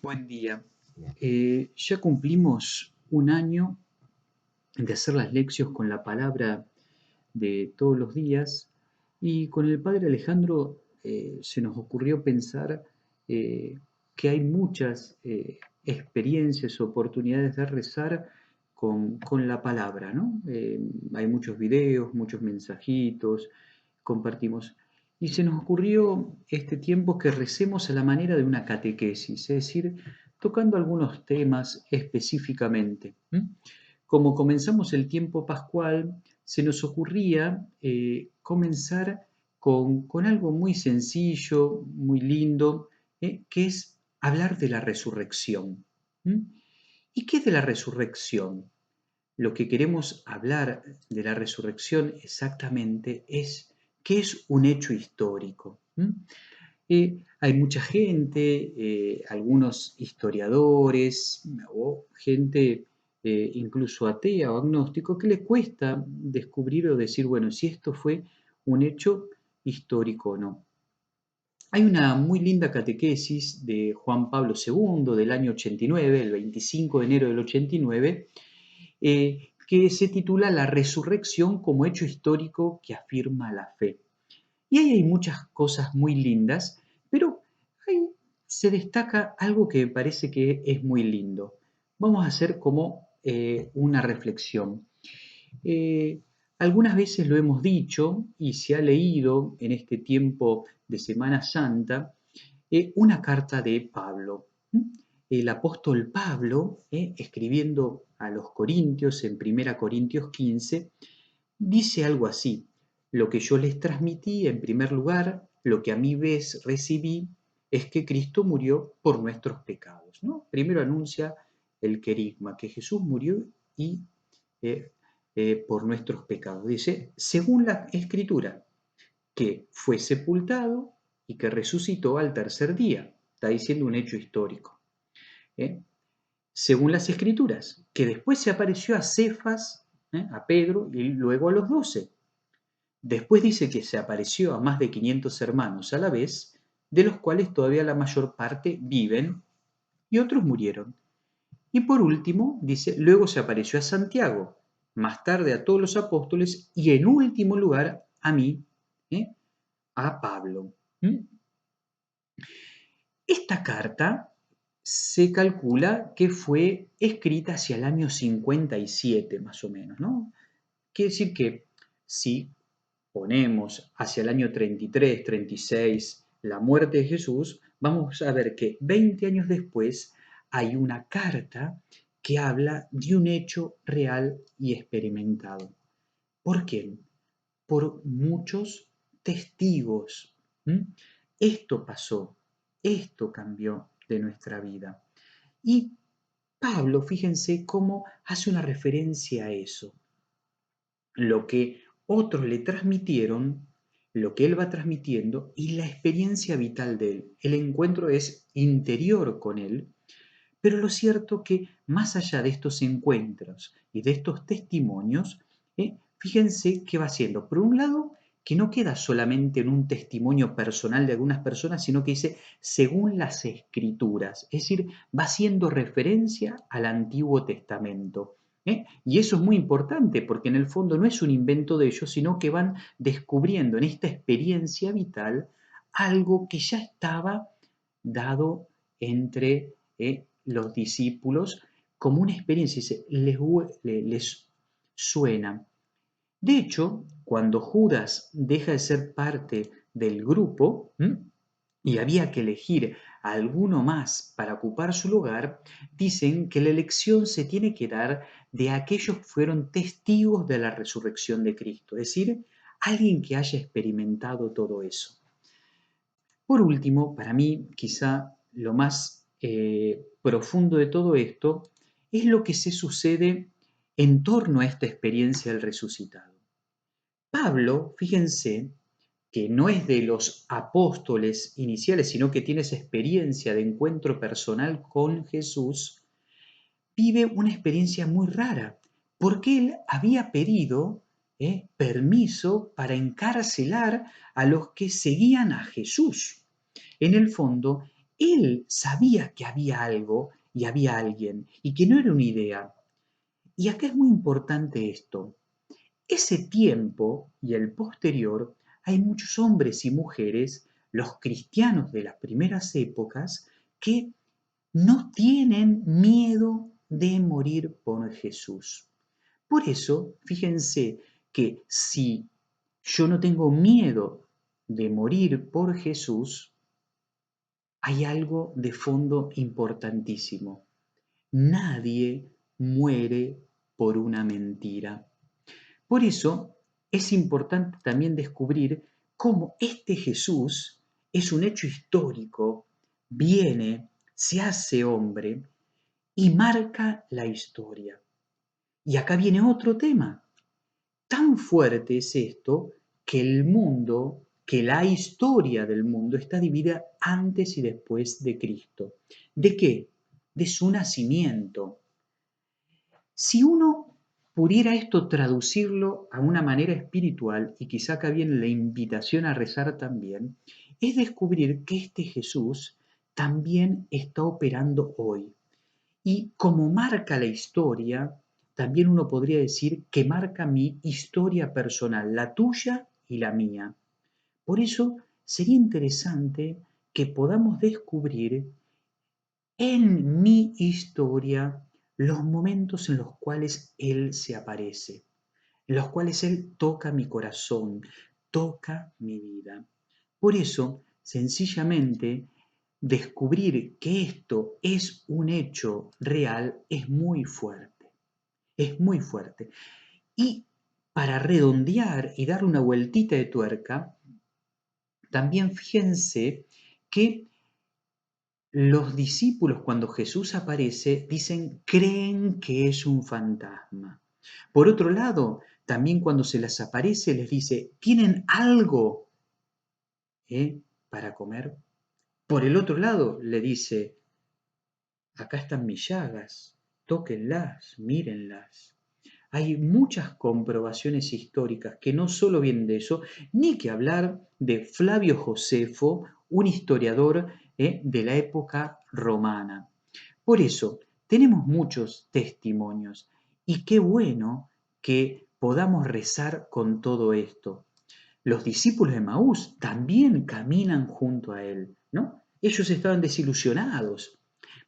Buen día. Ya cumplimos un año de hacer las lecciones con la palabra de todos los días y con el padre Alejandro se nos ocurrió pensar eh, que hay muchas experiencias, oportunidades de rezar con la palabra, ¿no? Hay muchos videos, muchos mensajitos, compartimos. Y se nos ocurrió este tiempo que recemos a la manera de una catequesis, es decir, tocando algunos temas específicamente. Como comenzamos el tiempo pascual, se nos ocurría comenzar con algo muy sencillo, muy lindo, que es hablar de la resurrección. ¿Y qué es de la resurrección? Lo que queremos hablar de la resurrección exactamente es qué es un hecho histórico. Hay mucha gente, algunos historiadores o gente incluso atea o agnóstico que le cuesta descubrir o decir, bueno, si esto fue un hecho histórico o no. Hay una muy linda catequesis de Juan Pablo II del año 89, el 25 de enero del 89, que se titula La resurrección como hecho histórico que afirma la fe. Y ahí hay muchas cosas muy lindas, pero ahí se destaca algo que me parece que es muy lindo. Vamos a hacer como una reflexión. Eh, Algunas veces lo hemos dicho y se ha leído en este tiempo de Semana Santa una carta de Pablo. El apóstol Pablo, escribiendo a los Corintios en 1 Corintios 15, dice algo así: lo que yo les transmití en primer lugar, lo que a mi vez recibí, es que Cristo murió por nuestros pecados, ¿no? Primero anuncia el querigma, que Jesús murió y eh, por nuestros pecados. Dice, según la Escritura, que fue sepultado y que resucitó al tercer día. Está diciendo un hecho histórico. ¿eh? Según las Escrituras, que después se apareció a Cefas, a Pedro y luego a los 12. Después dice que se apareció a más de 500 hermanos a la vez, de los cuales todavía la mayor parte viven y otros murieron. Y por último, dice, luego se apareció a Santiago, más tarde a todos los apóstoles y en último lugar a mí, ¿eh? A Pablo. Esta carta se calcula que fue escrita hacia el año 57 más o menos, ¿no? Quiere decir que si ponemos hacia el año 33, 36 la muerte de Jesús, vamos a ver que 20 años después hay una carta que habla de un hecho real y experimentado. ¿Por qué? Por muchos testigos. Esto pasó, esto cambió de nuestra vida. Y Pablo, fíjense cómo hace una referencia a eso. Lo que otros le transmitieron, lo que él va transmitiendo y la experiencia vital de él. El encuentro es interior con él, pero lo cierto que más allá de estos encuentros y de estos testimonios, fíjense qué va haciendo. Por un lado, que no queda solamente en un testimonio personal de algunas personas, sino que dice según las escrituras, es decir, va haciendo referencia al Antiguo Testamento. Y eso es muy importante porque en el fondo no es un invento de ellos, sino que van descubriendo en esta experiencia vital algo que ya estaba dado entre los discípulos como una experiencia, les suena. De hecho, cuando Judas deja de ser parte del grupo y había que elegir a alguno más para ocupar su lugar, dicen que la elección se tiene que dar de aquellos que fueron testigos de la resurrección de Cristo, es decir, alguien que haya experimentado todo eso. Por último, para mí, quizá lo más profundo de todo esto es lo que se sucede en torno a esta experiencia del resucitado. Pablo, fíjense, que no es de los apóstoles iniciales, sino que tiene esa experiencia de encuentro personal con Jesús, vive una experiencia muy rara, porque él había pedido permiso para encarcelar a los que seguían a Jesús. En el fondo, Él sabía que había algo y había alguien, y que no era una idea. Y acá es muy importante esto. Ese tiempo y el posterior, hay muchos hombres y mujeres, los cristianos de las primeras épocas, que no tienen miedo de morir por Jesús. Por eso, fíjense que si yo no tengo miedo de morir por Jesús, hay algo de fondo importantísimo. Nadie muere por una mentira. Por eso es importante también descubrir cómo este Jesús es un hecho histórico, viene, se hace hombre y marca la historia. Y acá viene otro tema. Tan fuerte es esto que el mundo, que la historia del mundo está dividida antes y después de Cristo. ¿De qué? De su nacimiento. Si uno pudiera esto traducirlo a una manera espiritual, y quizá acá viene la invitación a rezar también, es descubrir que este Jesús también está operando hoy. Y como marca la historia, también uno podría decir que marca mi historia personal, la tuya y la mía. Por eso sería interesante que podamos descubrir en mi historia los momentos en los cuales Él se aparece, en los cuales Él toca mi corazón, toca mi vida. Por eso, sencillamente, descubrir que esto es un hecho real es muy fuerte, es muy fuerte. Y para redondear y darle una vueltita de tuerca, también fíjense que los discípulos, cuando Jesús aparece, dicen, creen que es un fantasma. Por otro lado, también cuando se les aparece, les dice, ¿tienen algo para comer? Por el otro lado, le dice, acá están mis llagas, tóquenlas, mírenlas. Hay muchas comprobaciones históricas que no solo vienen de eso, ni que hablar de Flavio Josefo, un historiador de la época romana. Por eso, tenemos muchos testimonios y qué bueno que podamos rezar con todo esto. Los discípulos de Maús también caminan junto a él, ¿no? Ellos estaban desilusionados.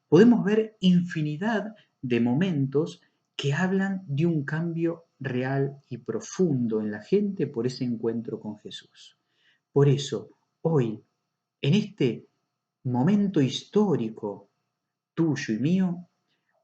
Podemos ver infinidad de momentos que hablan de un cambio real y profundo en la gente por ese encuentro con Jesús. Por eso, hoy, en este momento histórico tuyo y mío,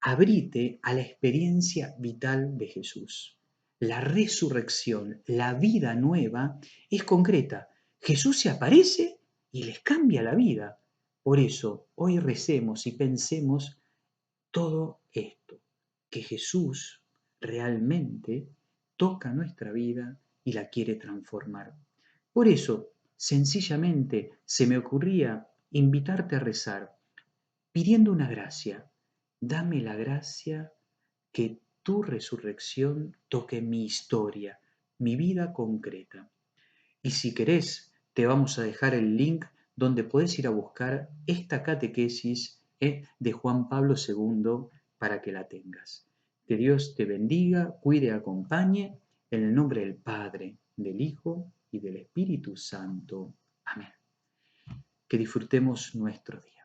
abrite a la experiencia vital de Jesús. La resurrección, la vida nueva es concreta. Jesús se aparece y les cambia la vida. Por eso, hoy recemos y pensemos todo esto, que Jesús realmente toca nuestra vida y la quiere transformar. Por eso, sencillamente, se me ocurría invitarte a rezar pidiendo una gracia. Dame la gracia que tu resurrección toque mi historia, mi vida concreta. Y si querés, te vamos a dejar el link donde podés ir a buscar esta catequesis de Juan Pablo II para que la tengas. Que Dios te bendiga, cuide, acompañe, en el nombre del Padre, del Hijo y del Espíritu Santo. Amén. Que disfrutemos nuestro día.